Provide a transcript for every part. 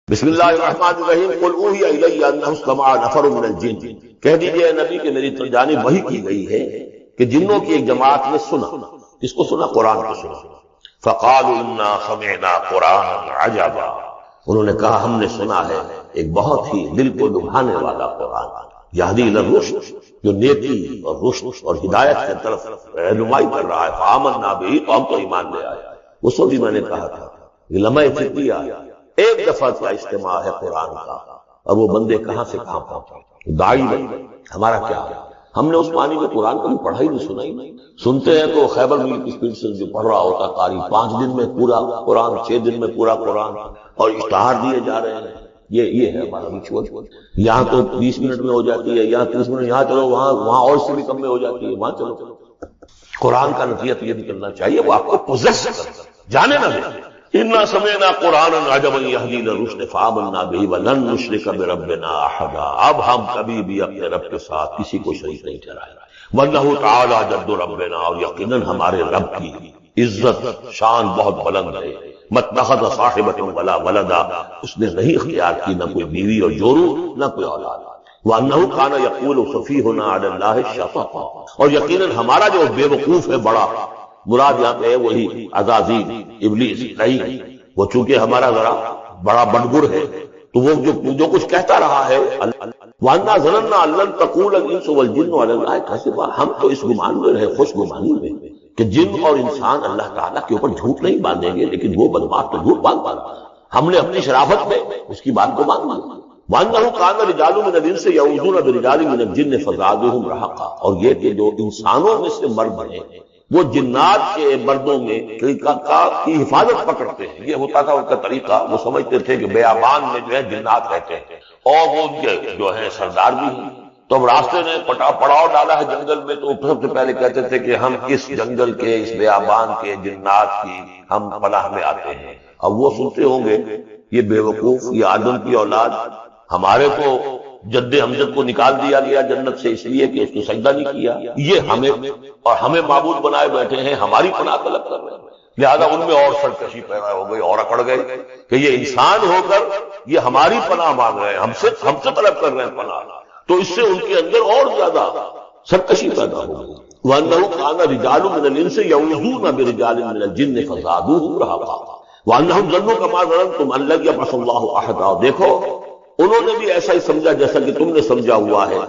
بسم اللہ الرحمن الرحیم قل اوحی الی انہ استمع نفر من الجن، کہہ دیجئے اے نبی کہ میری جانب وحی کی گئی ہے کہ جنوں کی ایک جماعت نے سنا۔ کس کو سنا؟ قرآن کو سنا۔ فقالوا انا سمعنا قرآنا عجبا، انہوں نے کہا ہم نے سنا ہے ایک بہت ہی دل کو لبھانے والا قرآن، یہدی الی الرشد، جو نیکی اور رشد اور ہدایت کی طرف رہنمائی کر رہا ہے۔ فآمنا بہ، تو ہم تو ایمان لے آئے۔ اس وقت بھی میں نے کہا تھا یہ لمحہ فطریہ ایک دفعہ کا اجتماع ہے قرآن کا، اور وہ بندے کہاں سے کہاں پہنچے۔ داعی ہمارا کیا ہے؟ ہم نے اس معنی میں قرآن کبھی پڑھا ہی نہیں، سنا ہی نہیں۔ سنتے ہیں تو خیبر میل کی اسپیڈ سے جو پڑھ رہا ہوتا قاری، 5 دن میں پورا قرآن، 6 دن میں پورا قرآن، اور اشتہار دیے جا رہے ہیں۔ یہ ہے ہمارا ریچول۔ یہاں تو 20 منٹ میں ہو جاتی ہے، یہاں 30 منٹ، یہاں چلو وہاں اور سے بھی کم میں ہو جاتی ہے، وہاں چلو۔ قرآن کا نتیجہ یہ نکلنا چاہیے وہ آپ کو پوزیس کرے، جانے نہ دے۔ انا سمعنا قرآنا عجبا یہدی الی الرشد فآمنا بہ ولن نشرک بربنا احدا، اب ہم کبھی بھی اپنے رب کے ساتھ کسی کو شریک نہیں ٹھہرائیں گے۔ وانہ تعالی جد ربنا، اور یقیناً ہمارے رب کی عزت شان بہت بلند ہے۔ ما اتخذ صاحبۃ ولا ولدا، اس نے نہیں اختیار کی نہ کوئی بیوی اور جورو نہ کوئی اولاد۔ وانہ کان یقول سفیہنا علی اللہ شططا، اور یقیناً ہمارا جو بے وقوف ہے بڑا، مراد یہاں پہ ہے وہی عزازیل ابلیس نہیں، وہ چونکہ ہمارا ذرا بڑا بڑگر ہے تو وہ جو کچھ کہتا رہا ہے۔ وَأَنَّا ظَنَنَّا أَن لَّن تَقُولَ الْإِنسُ وَالْجِنُّ عَلَى اللَّهِ كَذِبًا، ہم تو اس گمان میں رہے، خوش گمانی میں کہ جن اور انسان اللہ تعالیٰ کے اوپر جھوٹ نہیں باندھیں گے، لیکن وہ بدبخت تو جھوٹ باندھ پاتا۔ ہم نے اپنی شرافت میں اس کی بات کو مان لیا۔ وَأَنَّهُ كَانَ رِجَالٌ مِّنَ الْإِنسِ يَعُوذُونَ بِرِجَالٍ مِّنَ الْجِنِّ فَزَادُوهُمْ رَهَقًا، اور یہ کہ جو انسانوں میں سے مرد ہیں وہ جنات کے مردوں میں کی حفاظت پکڑتے ہیں۔ یہ ہوتا تھا ان کا طریقہ، وہ سمجھتے تھے کہ بیابان میں جو ہے جنات رہتے ہیں اور وہ ان کے جو ہے سردار بھی ہیں۔ تو اب راستے نے پڑاؤ ڈالا ہے جنگل میں، تو سب سے پہلے کہتے تھے کہ ہم اس جنگل کے، اس بیابان کے جنات کی ہم پناہ میں آتے ہیں۔ اب وہ سنتے ہوں گے یہ بے وقوف، یہ آدم کی اولاد، ہمارے تو جد امجد کو نکال دیا گیا جنت سے اس لیے کہ اس کو سجدہ نہیں کیا، یہ ہمیں معبود بنائے بیٹھے ہیں، ہماری پناہ طلب کر رہے ہیں۔ لہذا ان میں اور سرکشی پیدا ہو گئی اور اکڑ گئے کہ یہ انسان ہو کر یہ ہماری پناہ مانگ رہے ہیں، ہم سے طلب کر رہے ہیں پناہ، تو اس سے ان کے اندر اور زیادہ سرکشی پیدا ہو گئی۔ وَأَنَّهُ كَانَ رِجَالٌ مِّنَ الْإِنسِ يَعُوذُونَ بِرِجَالٍ مِّنَ الْجِنِّ فَزَادُوهُمْ رَهَقًا وَأَنَّهُمْ ظَنُّوا كَمَا ظَنَنتُمْ أَن لَّن يَبْعَثَ اللَّهُ أَحَدًا، دیکھو انہوں نے بھی ایسا ہی سمجھا جیسا کہ تم نے سمجھا ہوا ہے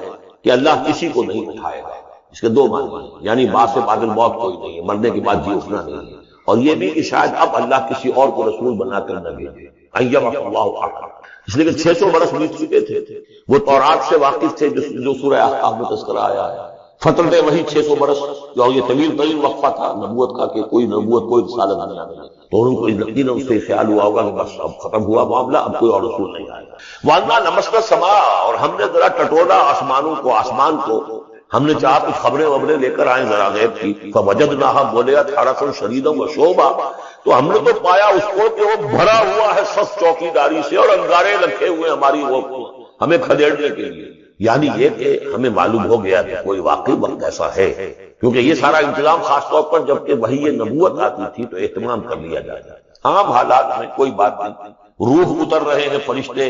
کہ اللہ کسی کو نہیں اٹھائے گا۔ اس کے 2 معنی ہیں، یعنی بعد سے بعد الموت کوئی نہیں ہے، مرنے کے بعد جی اٹھنا نہیں ہے، اور یہ بھی کہ شاید اب اللہ کسی اور کو رسول بنا کر نہ بھیجے، ان یبعث اللہ احد، اس لیے کہ 600 برس بیت چکے تھے، وہ تورات سے واقف تھے جو سورہ احقاف میں تذکرہ آیا ہے۔ فترت وہی 600 برس، جو یہ طویل طویل وقفہ تھا نبوت کا کہ کوئی نبوت کوئی رسالت نہیں آئی، تو ان کو یقیناً اس سے خیال ہوا ہوگا کہ بس اب ختم ہوا معاملہ، اب کوئی اور رسول نہیں آئے گا۔ وَأَنَّا لَمَسْنَا السَّمَاءَ، اور ہم نے ذرا ٹٹولا آسمان کو، ہم نے چاہا کچھ خبریں لے کر آئیں ذرا غیب کی۔ فَوَجَدْنَاهَا مُلِئَتْ حَرَسًا شَدِيدًا وَشُوبًا، تو ہم نے تو پایا اس کو کہ وہ بھرا ہوا ہے سخت چوکیداری سے، اور انگارے رکھے ہوئے ہماری وہ ہمیں کھدیڑنے کے لیے۔ یعنی یہ کہ ہمیں معلوم ہو گیا کہ کوئی واقعی وقت ایسا ہے، کیونکہ یہ سارا انتظام خاص طور پر جب کہ وہی یہ نبوت آتی تھی تو اہتمام کر لیا جائے۔ عام حالات میں کوئی بات نہیں، روح اتر رہے ہیں فرشتے،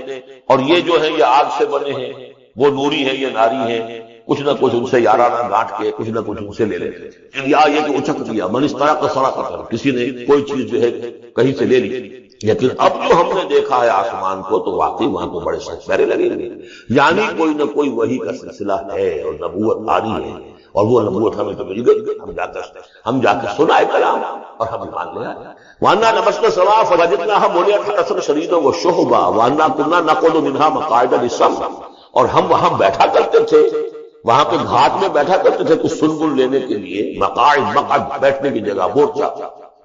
اور یہ جو ہے یہ آگ سے بنے ہیں، وہ نوری ہیں یہ ناری ہیں، کچھ نہ کچھ ان سے یارانہ گانٹ کے کچھ نہ کچھ ان سے لے لیتے، یا یہ کہ اچک دیا من استراق صراقۃ، کسی نے کوئی چیز جو ہے کہیں سے لے لی۔ لیکن اب جو ہم نے دیکھا ہے آسمان کو تو واقعی وہاں تو بڑے سچ پیرے لگے ہوئے، یعنی کوئی نہ کوئی وحی کا سلسلہ ہے اور نبوت آ رہی ہے، اور وہ نبوت ہمیں تو مل گئی، ہم جا کر سنا ہے کلام اور ہم ایمان لے آئے۔ وَأَنَّا لَمَسْنَا السَّمَاءَ فَوَجَدْنَاهَا مُلِئَتْ حَرَسًا شَدِيدًا وَشُهُبًا وَأَنَّا كُنَّا نَقْعُدُ مِنْهَا مَقَاعِدَ لِلسَّمْعِ، اور ہم وہاں بیٹھا کرتے تھے، وہاں پہ گھاٹ میں بیٹھا کرتے تھے کچھ سنبل لینے کے لیے، مقعد بیٹھنے کی جگہ، مورچہ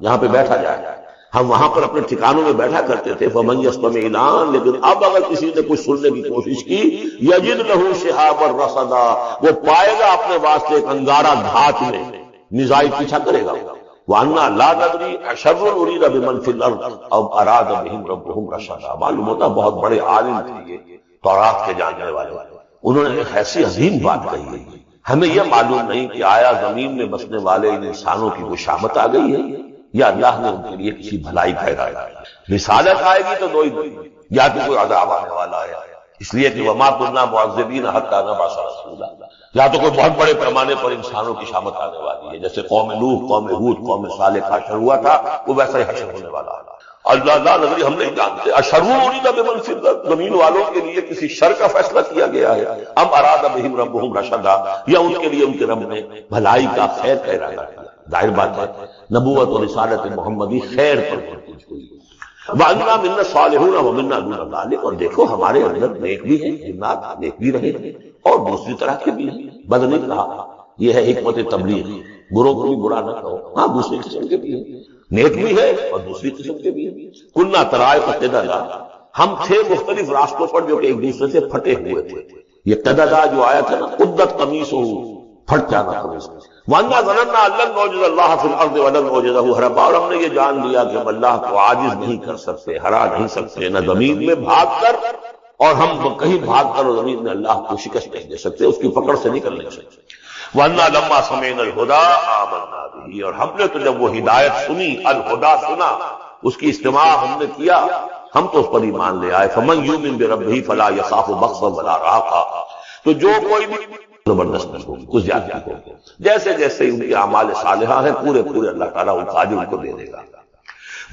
جہاں پہ بیٹھا جائے، ہم وہاں پر اپنے ٹھکانوں میں بیٹھا کرتے تھے۔ فَمَن يَسْتَمِعِ الْآنَ، لیکن اب اگر کسی نے کچھ سننے کی کوشش کی، يَجِدْ لَهُ شِهَابًا رَّصَدًا، وہ پائے گا اپنے واسطے ایک انگارہ دھات میں، میزائل پیچھا کرے گا۔ وَأَنَّا لَا نَدْرِي أَشَرٌّ أُرِيدَ بِمَنْ فِي الْأَرْضِ أَوْ أَرَادَ بِهِمْ رَبُّهُمْ رَشَدًا، معلوم ہوتا بہت بڑے عالم تھے یہ تورات کے جاننے والے، انہوں نے ایک ایسی عظیم بات کہی ہے، ہمیں یہ معلوم نہیں کہ آیا زمین میں بسنے والے ان انسانوں کی کوئی شامت آ گئی ہے یا اللہ نے ان کے لیے کسی بھلائی کا ارادہ ہے۔ رسالت آئے گی تو 2 ہی یا تو کوئی عذاب آنے والا ہے، اس لیے کہ وما كنا معذبین حتی نبعث رسولا، یا تو کوئی بہت بڑے پیمانے پر انسانوں کی شامت آنے والی ہے، جیسے قوم نوح، قوم ہود، قوم صالح کا حشر ہوا تھا، وہ ویسا ہی حشر ہونے والا ہے۔ اللہ نظری ہم نہیں جانتے اشر ارید بمن فی الارض، زمین والوں کے لیے کسی شر کا فیصلہ کیا گیا ہے، ام اراد بہم ربہم رشدا، یا ان کے لیے ان کے رب نے بھلائی کا، خیر کا ارادہ کیا۔ ظاہر بات ہے نبوت اور رسالت محمدی خیر پر مرکوز ہوئی۔ وَأَنَّا مِنَّا الصَّالِحُونَ وَمِنَّا دُونَ ذَلِكَ، اور دیکھو ہمارے اندر نیک بھی ہیں، جنات نیک بھی رہے ہیں اور دوسری طرح کے بھی ہیں، بد نہیں کہا، یہ ہے حکمت تبلیغ، بروں کو بھی برا نہ کہو، ہاں دوسری قسم کے بھی ہیں، نیک بھی ہے اور دوسری قسم کے بھی ہیں۔ کُنَّا طَرَائِقَ قِدَدًا، ہم تھے مختلف راستوں پر جو کہ ایک دوسرے سے پھٹے ہوئے تھے۔ یہ قددا جو آیا تھا نا، قدت قمیصہ، پھٹ جانا قمیص۔ وَأَنَّا ظَنَنَّا أَن لَّن نُعْجِزَ اللَّهَ فِي الْأَرْضِ وَلَن نُعْجِزَهُ هَرَبًا، اور ہم نے یہ جان لیا کہ ہم اللہ کو عاجز نہیں کر سکتے، ہرا نہیں سکتے، نہ زمین میں بھاگ کر، اور ہم کہیں بھاگ کر اور زمین میں اللہ کو شکست نہیں دے سکتے، اس کی پکڑ سے نکل نہیں سکتے۔ وَأَنَّا لَمَّا سَمِعْنَا الْهُدَىٰ آمَنَّا بِهِ، اور ہم نے تو جب وہ ہدایت سنی، الہدا سنا، اس کی استماع ہم نے کیا، ہم تو اس پر ایمان لے آئے۔ فَمَن يُؤْمِن بِرَبِّهِ فَلَا يَخَافُ بَخْسًا وَلَا رَهَقًا، تو جو کوئی بھی زبردست نہیں ہوگی، کچھ زیادتی ہوگی، جیسے جیسے ان کے اعمال صالحہ ہیں پورے پورے اللہ تعالیٰ ان کا اجر ان کو دے دے گا۔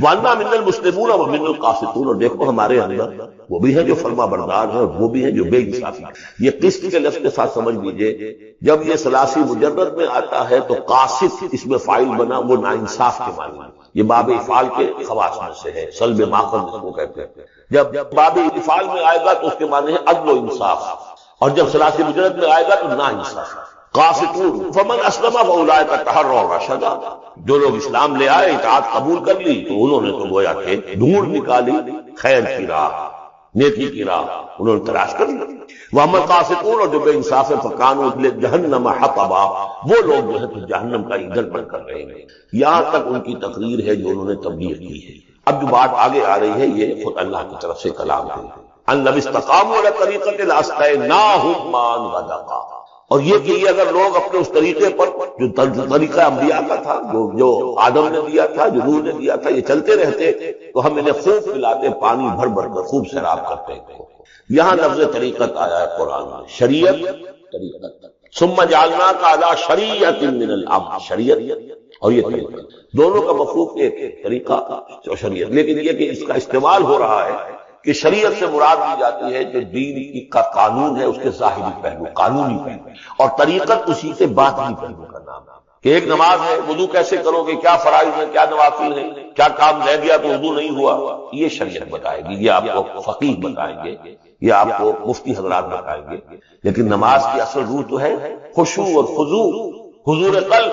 وَأَنَّا مِنَّا الْمُسْلِمُونَ وَمِنَّا الْقَاسِطُونَ، اور دیکھو ہمارے اندر وہ بھی ہیں جو فرما بردار ہیں اور وہ بھی ہیں جو بے انصافی ہیں۔ یہ قسط کے لفظ کے ساتھ سمجھ لیجئے، جب یہ ثلاثی مجرد میں آتا ہے تو قاسط اس میں فاعل بنا، وہ ناانصاف کے معنی ہے، یہ باب افعال کے خواص میں سے ہے، سلب ماخذ جس کو کہتے ہیں۔ جب باب افعال میں آئے گا تو اس کے معنی ہے عدل و انصاف، اور جب ثلاثی مجرد میں آئے گا تو ناانصاف۔ قاسطون فمن اسلم فاولئک تحروا رشدا، جو لوگ اسلام لے آئے، اطاعت قبول کر لی، تو انہوں نے تو گویا کہ ڈھونڈ نکالی خیر کی راہ، نیکی کی راہ انہوں نے تلاش کر لی۔ واما القاسطون، اور جو بے انصاف ہے، فکانوا لجہنم حطبا، وہ لوگ جو ہے تو جہنم کا ایندھن بن کر رہے ہیں۔ یہاں تک ان کی تقریر ہے جو انہوں نے تبلیغ کی ہے۔ اب جو بات آگے آ رہی ہے یہ خود اللہ کی طرف سے کلام ہے، ان لو استقاموا علی طریقۃ لاسقیناہم ماء غدقا، اور یہ کہ یہ اگر لوگ اپنے اس طریقے پر جو طریقہ انبیاء کا تھا، جو آدم نے دیا تھا، جو نوح نے دیا تھا، یہ چلتے رہتے تو ہم انہیں خوب پلاتے، پانی بھر بھر کر خوب سیراب کرتے ہیں۔ یہاں لفظ طریقت آیا ہے قرآن میں، شریعت طریقت، ثم جعلناک علی شریعۃ من الامر، شریعت اور یہ طریقت دونوں کا مفہوم ایک ہے، طریقہ اور شریعت، لیکن یہ کہ اس کا استعمال ہو رہا ہے کہ شریعت سے مراد دی جاتی ہے جو دین کا قانون ہے، اس کے ظاہری پہلو، قانونی پہلو، اور طریقت اسی کے باطنی پہلو کا نام ہے کہ ایک نماز ہے، وضو کیسے کرو گے، کیا فرائض ہیں، کیا نوافل ہیں، کیا کام رہ گیا تو وضو نہیں ہوا، یہ شریعت بتائے گی، یہ آپ کو فقیہ بتائیں گے، یہ آپ کو مفتی حضرات بتائیں گے۔ لیکن نماز کی اصل روح تو ہے خشوع اور خضوع، حضور قلب،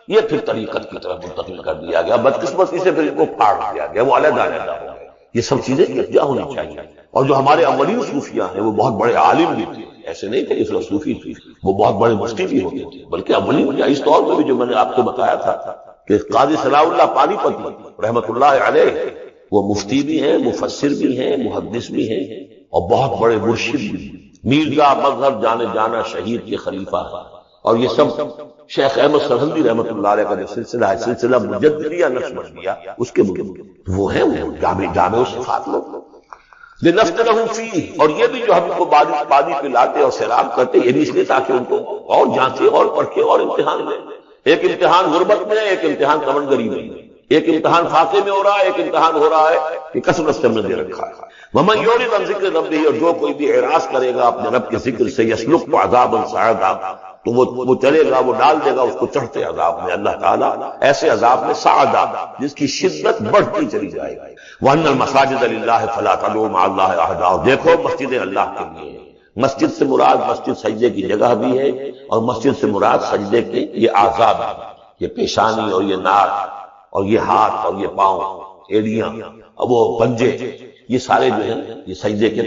یہ پھر طریقت کی طرف منتقل کر دیا گیا، بدقسمتی سے پھر ان کو پھاڑ دیا گیا، وہ علیحدہ علیحدہ ہو گئے۔ یہ سب چیزیں یکجا ہونی چاہیے، اور جو ہمارے اولین صوفیاء ہیں وہ بہت بڑے عالم بھی تھے، ایسے نہیں تھے اس وقت صوفی تھے، وہ بہت بڑے مفتی بھی ہوتے تھے، بلکہ اولین اس طور پہ بھی جو میں نے آپ کو بتایا تھا کہ قاضی صلاح اللہ پانی پتی رحمۃ اللہ علیہ، وہ مفتی بھی ہیں، مفسر بھی ہیں، محدث بھی ہیں، اور بہت بڑے مرشد بھی ہیں، میرزا مذہب جانے جانا شہید کے خلیفہ ہیں، اور یہ سب شیخ احمد سرہندی رحمۃ اللہ علیہ کا جو سلسلہ ہے، سلسلہ مجددیہ نقشبندیہ، اس کے وہ ہیں، وہ جامع صفات لوگ لنفتنہم فیہ، اور یہ بھی جو ہم کو پانی پلاتے اور سیراب کرتے، یہ بھی اس لیے تاکہ ان کو اور جانچے اور پرکھے اور امتحان لیں۔ ایک امتحان غربت میں ہے، ایک امتحان تمنگری میں ہے، ایک امتحان فاقے میں ہو رہا ہے، ایک امتحان ہو رہا ہے کہ کثرت سے ہم نے دے رکھا ہے۔ ومن یعرض عن ذکر ربہ، اور جو کوئی بھی اعراض کرے گا اپنے رب کے ذکر سے، یسلکہ عذابا صعدا، تو وہ چلے گا، وہ ڈال دے گا اس کو چڑھتے عذاب میں، اللہ تعالیٰ ایسے عذاب میں صعدا جس کی شدت بڑھتی چلی جائے گی۔ وَأَنَّ الْمَسَاجِدَ لِلَّهِ فَلَا تَدْعُوا مَعَ اللَّهِ أَحَدًا، اور دیکھو مسجدیں اللہ کے لیے ہیں، مسجد سے مراد مسجد سجدے کی جگہ بھی ہے، اور مسجد سے مراد سجدے کے یہ اعضاء بھی، یہ پیشانی اور یہ ناک اور یہ ہاتھ اور یہ پاؤں، ایڑیاں اور وہ پنجے، یہ سارے جو ہیں یہ سجدے کے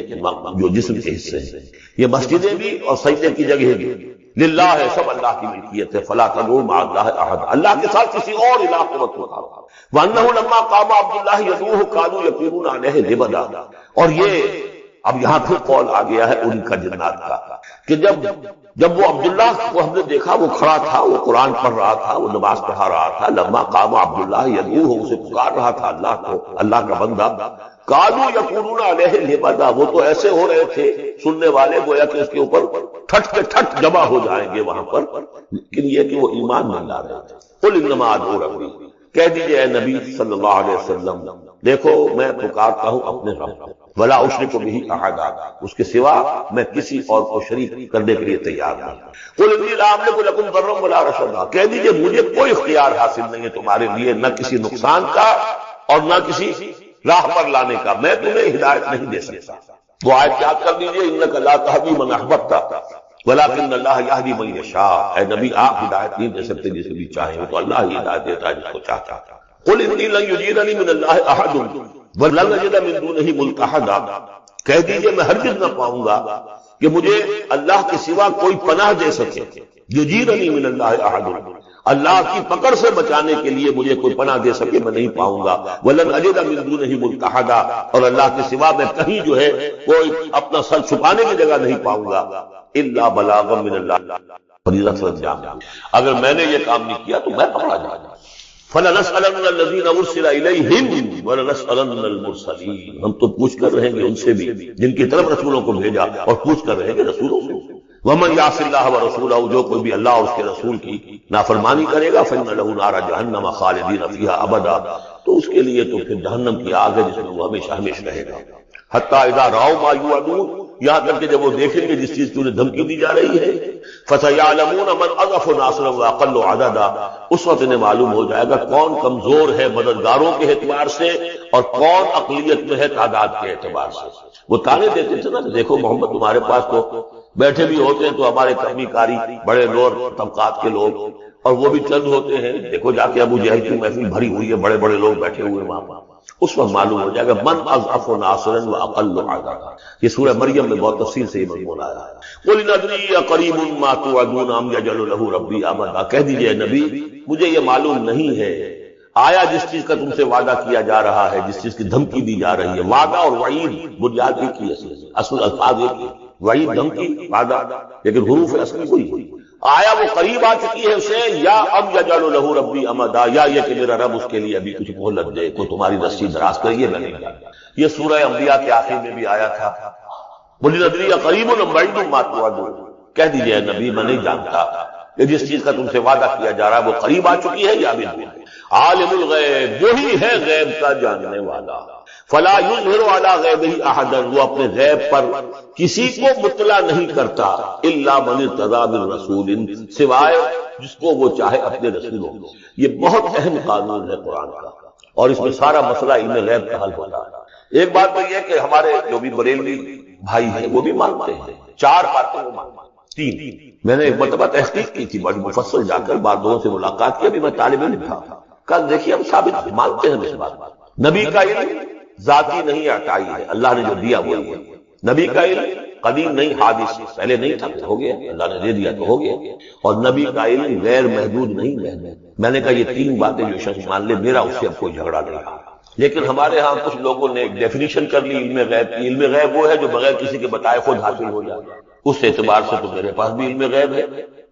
جو جسم کے حصے ہیں، یہ مسجدیں بھی اور سجدے کی جگہ بھی للہ ہے، سب اللہ کی ملکیت ہے۔ فلا تدعوا مع اللہ احد، اللہ کے ساتھ کسی اور الہ کو مت پکارو۔ وانہ لما قام عبد اللہ یدعوہ کانوا یقیمون علیہ لبدا، اور یہ اب یہاں پھر قول آ گیا ہے ان کا جنات کا کہ جب وہ عبداللہ کو ہم نے دیکھا وہ کھڑا تھا، وہ قرآن پڑھ رہا تھا، وہ نماز پڑھا رہا تھا، لما قام عبداللہ یدعوہ، اسے پکار رہا تھا اللہ کو، اللہ کا بندہ، قالوا یکونون علیہ لبدا، وہ تو ایسے ہو رہے تھے سننے والے گویا کہ اس کے اوپر ٹھٹ کے ٹھٹ جمع ہو جائیں گے وہاں پر، لیکن یہ کہ وہ ایمان نہیں لا رہے تھے۔ قل انما ادعو ربی، کہہ دیجئے اے نبی صلی اللہ علیہ وسلم، دیکھو میں پکارتا ہوں اپنے رب کو، ولا اشرک بہ احدا، اس کے سوا میں کسی اور کو شریک کرنے کے لیے تیار نہیں۔ قل انی لا املک لکم ضرا ولا رشدا، کہہ دیجئے مجھے کوئی اختیار حاصل نہیں ہے تمہارے لیے، نہ کسی نقصان کا اور نہ کسی راہ پر لانے کا، میں تمہیں ہدایت نہیں دے سکتا۔ وہ آیت یاد کر دیجئے، انک لا تہدی من احببت ولکن اللہ یہدی من یشاء، اے نبی آپ ہدایت نہیں دے سکتے جسے بھی چاہیں، وہ تو اللہ ہی ہدایت دیتا ہے جس کو چاہتا ہے۔ قل انی لن یجیرنی من اللہ احد ولن اجد من دونہ ملتحدا، کہہ دیجئے میں ہرگز نہ پاؤں گا کہ مجھے اللہ کے سوا کوئی پناہ دے سکے، یجیرنی من اللہ احد، اللہ کی پکڑ سے بچانے کے لیے مجھے کوئی پناہ دے سکے میں نہیں پاؤں گا، ولن اجد من دونہ ملتحدا، اور اللہ کے سوا میں کہیں جو ہے کوئی اپنا سر چھپانے کی جگہ نہیں پاؤں گا، الا بلاغا من اللہ، فریضہ انجام، اگر میں نے یہ کام نہیں کیا تو میں پکڑا جاؤں گا۔ فَلَنَسْأَلَنَّ الَّذِينَ أُرْسِلَ إِلَيْهِمْ وَلَنَسْأَلَنَّ الْمُرْسَلِينَ، ہم تو پوچھ کر رہیں گے ان سے بھی جن کی طرف رسولوں کو بھیجا، اور پوچھ کر رہیں گے رسولوں سے۔ وَمَنْ يَعْصِ اللَّهَ وَرَسُولَهُ، جو کوئی بھی اللہ اور اس کے رسول کی نافرمانی کرے گا، فَإِنَّ لَهُ نَارَ جَهَنَّمَ خَالِدِينَ فِيهَا أَبَدًا، تو اس کے لیے تو پھر جہنم کی آگ ہے جس میں وہ ہمیشہ ہمیشہ رہے گا۔ حتیٰ اذا رأوا ما یوعدون، یہاں تک کہ جب وہ دیکھیں گے جس چیز کی انہیں دھمکی دی جا رہی ہے، فَسَيَعْلَمُونَ مَنْ أَضْعَفُ نَاصِرًا وَأَقَلُّ عَدَدًا، اس وقت انہیں معلوم ہو جائے گا کون کمزور ہے مددگاروں کے اعتبار سے اور کون اقلیت میں ہے تعداد کے اعتبار سے۔ وہ تانے دیتے تھے نا کہ دیکھو محمد تمہارے پاس تو بیٹھے بھی ہوتے ہیں تو ہمارے کمی کاری بڑے لوگ طبقات کے لوگ، اور وہ بھی چند ہوتے ہیں، دیکھو جا کے ابو جہل کی محفل بھری ہوئی ہے، بڑے بڑے لوگ بیٹھے ہوئے وہاں پر، اس وقت معلوم ہو جائے گا من اضعف ناصرا واقل عددا۔ یہ سورہ مریم میں بہت تفصیل سے یہ مضمون آیا ہے۔ قل ان ادری اقریب ما توعدون ام یجعل له ربی امدا، کہہ دیجئے نبی مجھے یہ معلوم نہیں ہے آیا جس چیز کا تم سے وعدہ کیا جا رہا ہے، جس چیز کی دھمکی دی جا رہی ہے، وعدہ اور وعید بنیاد ایک ہی ہے، اصل الفاظ ایک ہی، وعید دھمکی، وعدہ، لیکن حروف اصلی کوئی ہے۔ آیا وہ قریب آ چکی ہے اسے، یا ام یجعل له ربی امدا، یا یہ کہ میرا رب اس کے لیے ابھی کچھ مہلت دے، کوئی تمہاری رسی دراز کریے، میں نہیں جانتا۔ یہ سورہ انبیاء کے آخر میں بھی آیا تھا، قل ادری اقریب ام بعید ما توعدون، کہہ دیجئے نبی میں نہیں جانتا کہ جس چیز کا تم سے وعدہ کیا جا رہا ہے وہ قریب آ چکی ہے یا ابھی دور ہے۔ عالم الغیب، وہی ہے غیب کا جاننے والا، فلا یظہر علی غیبہ احدا، وہ اپنے غیب پر کسی کو مطلع نہیں کرتا، الا من ارتضی من رسول، سوائے جس کو وہ چاہے اپنے رسولوں۔ یہ بہت اہم قانون ہے قرآن کا، اور اس میں سارا مسئلہ علم غیب کا حل ہوتا ہے۔ ایک بات تو یہ کہ ہمارے جو بھی بریلوی بھائی ہیں وہ بھی مانتے ہیں، چار باتیں وہ مانتے ہیں، تین میں نے ایک مرتبہ تحقیق کی تھی بڑی مفصل، جا کر بعد لوگوں سے ملاقات کی، ابھی میں طالب علم تھا، کل دیکھیے ہم ثابت مانتے ہیں اس بات۔ نبی کا علم ذاتی نہیں عطائی ہے، اللہ نے جو دیا وہی ہے۔ نبی کا علم قدیم نہیں، حادث، پہلے نہیں تھا ہو گیا، اللہ نے دے دیا تو ہو گیا۔ اور نبی کا علم غیر محدود نہیں محدود۔ میں نے کہا یہ تین باتیں جو شخص مان لے میرا اس سے اب کوئی جھگڑا نہیں رہا۔ لیکن ہمارے ہاں کچھ لوگوں نے ایک ڈیفینیشن کر لی علم غیب کی، علم غیب وہ ہے جو بغیر کسی کے بتائے خود حاصل ہو جائے، اس اعتبار سے تو میرے پاس بھی علم غیب ہے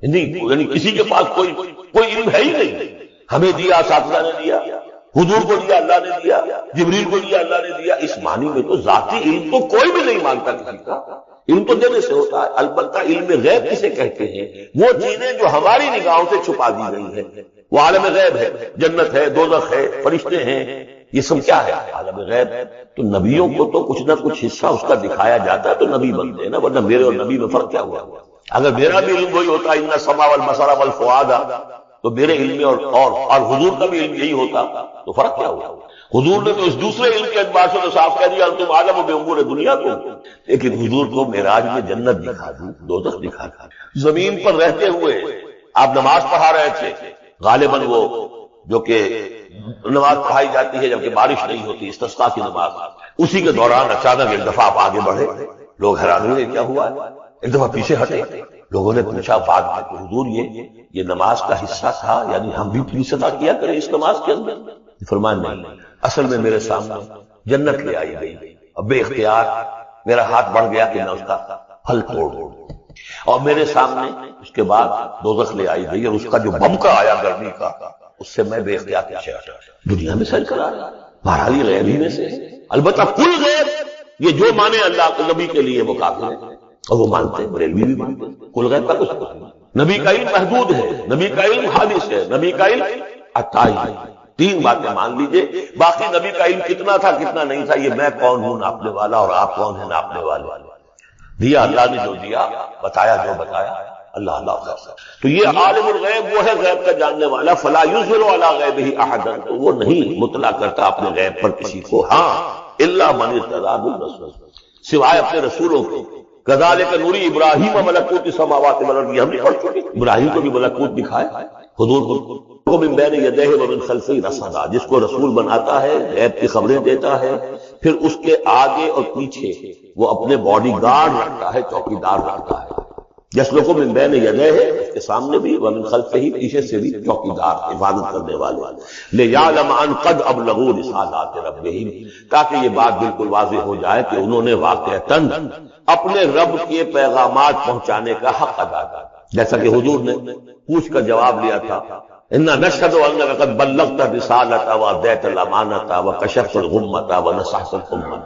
نہیں، یعنی کسی کے پاس کوئی علم ہے ہی نہیں، ہمیں دیا اساتذہ نے دیا، حضور کو دیا اللہ نے دیا، جبریل کو دیا اللہ نے دیا، اس معنی میں تو ذاتی علم تو کوئی بھی نہیں مانتا کسی کا، علم تو دینے سے ہوتا ہے۔ البتہ علم غیب کسے کہتے ہیں؟ وہ چیزیں جو ہماری نگاہوں سے چھپا دی گئی ہیں، وہ عالم غیب ہے، جنت ہے، دوزخ ہے، فرشتے ہیں، یہ سب کیا ہے؟ عالم غیب۔ تو نبیوں کو تو کچھ نہ کچھ حصہ اس کا دکھایا جاتا ہے تو نبی بنتے ہیں نا، ورنہ میرے اور نبی میں فرق کیا ہوا؟ اگر میرا بھی علم وہی ہوتا ان السمع والبصر والفؤاد، تو میرے علم اور حضور کا بھی علم یہی ہوتا تو فرق کیا ہوا؟ حضور نے تو اس دوسرے علم کے اعتبار سے تو صاف کہہ دیا تم عالم بامور دنیا کو، لیکن حضور کو معراج میں جنت دکھا دی، دوزخ دکھا دی۔ زمین پر رہتے ہوئے آپ نماز پڑھا رہے تھے، غالباً وہ جو کہ نماز پڑھائی جاتی ہے جبکہ بارش نہیں ہوتی، استسقاء کی نماز، اسی کے دوران اچانک ایک دفعہ آپ آگے بڑھے، لوگ حیران ہوئے کیا ہوا، ایک دفعہ پیچھے ہٹے، لوگوں نے پوچھا بعد میں کہ حضور یہ نماز کا حصہ تھا، یعنی ہم بھی پلیس ادا کیا کریں اس نماز کے اندر؟ فرمایا نہیں، اصل میں میرے سامنے جنت لے آئی گئی، اب بے اختیار میرا ہاتھ بڑھ گیا کہ میں اس کا پھل توڑ دوں، اور میرے سامنے اس کے بعد دوزخ لے آئی گئی، اور اس کا جو بمکا آیا گرمی کا، اس سے میں بے اختیار پیچھے ہٹا۔ دنیا میں سر کرا بہرحال یہ غیب ہی میں سے ہے، البتہ کل غیب یہ جو مانے اللہ کے نبی کے لیے وہ کافر ہے، اور وہ مانتے ہیں، بریلوی بھی مانتے ہیں کل غیب کا کچھ نہیں۔ نبی کا علم محدود ہے، نبی کا علم حادث ہے، نبی کا علم عطائی ہے، تین باتیں مان لیجئے۔ باقی نبی کا علم کتنا تھا کتنا نہیں تھا، یہ میں کون ہوں ناپنے والا اور آپ کون ہیں ناپنے والے۔ دیا اللہ نے جو دیا، بتایا جو بتایا، اللہ اللہ۔ تو یہ عالم الغیب وہ ہے غیب کا جاننے والا، فلا یظہر علی غیبہ احدا، تو وہ نہیں مطلع کرتا اپنے غیب پر کسی کو، ہاں الا من ارتضی بالرسول، سوائے اپنے رسولوں کے۔ کذالک نوری ابراہیم ملکوت السماوات والارض، ہم نے پڑھ چکے، ابراہیم کو بھی ملکوت دکھایا، حضور کو من بین یدیہ ومن خلفہ رصدا، جس کو رسول بناتا ہے غیب کی خبریں دیتا ہے، پھر اس کے آگے اور پیچھے وہ اپنے باڈی گارڈ رکھتا ہے، چوکیدار رکھتا ہے، جسلوں کو من بین یدیہ ہے اس کے سامنے بھی، ومن خلفہ ہی پیچھے سے بھی چوکیدار حفاظت کرنے والے، لیعلم ان قد ابلغوا رسالات ربہم، تاکہ یہ بات بالکل واضح ہو جائے کہ انہوں نے واقعتاً اپنے رب کے پیغامات پہنچانے کا حق ادا کیا، جیسا کہ حضور نے پوچھ کر جواب لیا تھا، انا نشهد انك قد بلغت الرسالة واديت الامانة وكشفت الغمة ونصحت الامة،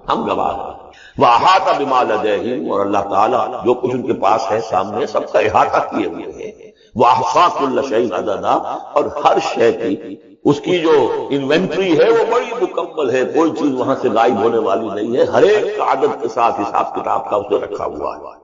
ہم گواہ ہیں۔ واحاط بما لديهم، اور اللہ تعالیٰ جو کچھ ان کے پاس ہے سامنے سب کا احاطہ کیے ہوئے ہیں، واحصى كل شيء عددا، اور ہر شے کی اس کی جو انوینٹری ہے وہ بڑی مکمل ہے، کوئی چیز وہاں سے غائب ہونے والی نہیں ہے، ہر ایک عدد کے ساتھ حساب کتاب کا اسے رکھا ہوا ہے۔